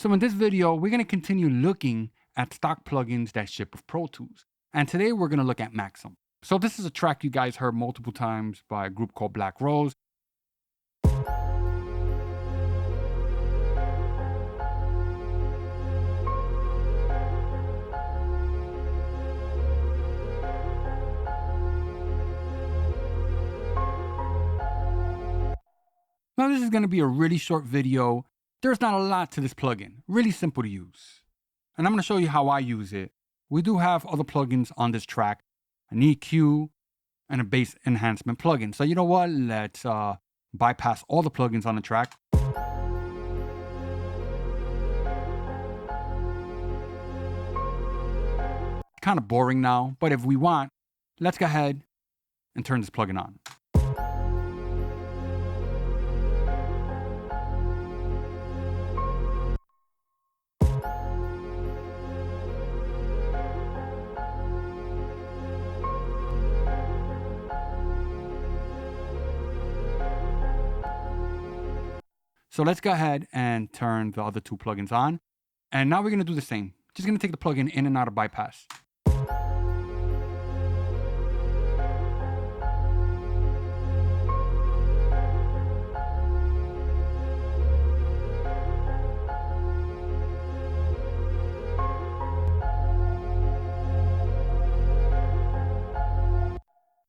So in this video, we're going to continue looking at stock plugins that ship with Pro Tools. And today we're going to look at Maxim. So this is a track you guys heard multiple times by a group called Black Rose. Now this is going to be a really short video. There's not a lot to this plugin, really simple to use. And I'm going to show you how I use it. We do have other plugins on this track, an EQ and a bass enhancement plugin. So you know what, let's bypass all the plugins on the track. Kind of boring now, but if we want, let's go ahead and turn this plugin on. So let's go ahead and turn the other two plugins on. And now we're going to do the same. Just going to take the plugin in and out of bypass.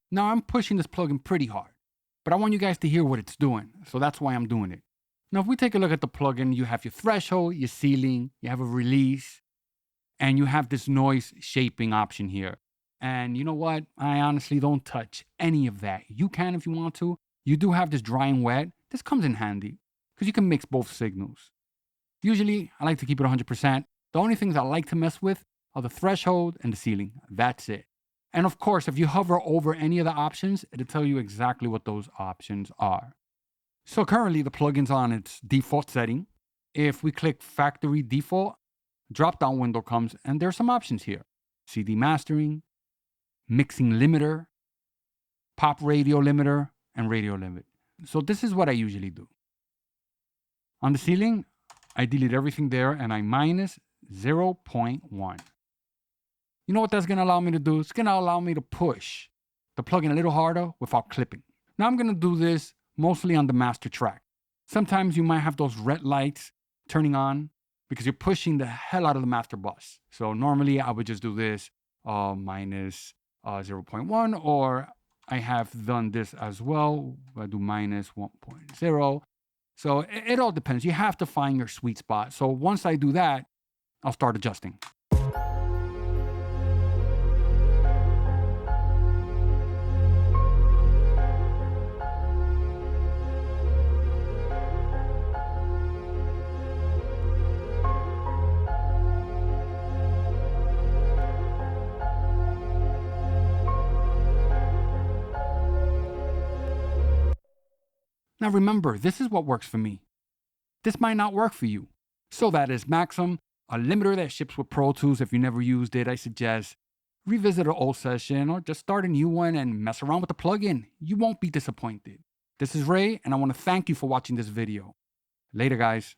Now I'm pushing this plugin pretty hard, but I want you guys to hear what it's doing. So that's why I'm doing it. Now, if we take a look at the plugin, you have your threshold, your ceiling, you have a release, and you have this noise shaping option here. And you know what? I honestly don't touch any of that. You can if you want to. You do have this dry and wet. This comes in handy because you can mix both signals. Usually, I like to keep it 100%. The only things I like to mess with are the threshold and the ceiling. That's it. And of course, if you hover over any of the options, it'll tell you exactly what those options are. So currently the plugin's on its default setting. If we click factory default, drop-down window comes and there's some options here. CD mastering, mixing limiter, pop radio limiter, and radio limit. So this is what I usually do. On the ceiling, I delete everything there and I minus 0.1. You know what that's going to allow me to do? It's going to allow me to push the plugin a little harder without clipping. Now I'm going to do this mostly on the master track. Sometimes you might have those red lights turning on because you're pushing the hell out of the master bus. So normally I would just do this minus 0.1, or I have done this as well. I do minus 1.0. So it all depends. You have to find your sweet spot. So once I do that, I'll start adjusting. Now remember, this is what works for me. This might not work for you. So that is Maxim, a limiter that ships with Pro Tools. If you never used it, I suggest revisit an old session or just start a new one and mess around with the plugin. You won't be disappointed. This is Ray, and I want to thank you for watching this video. Later, guys.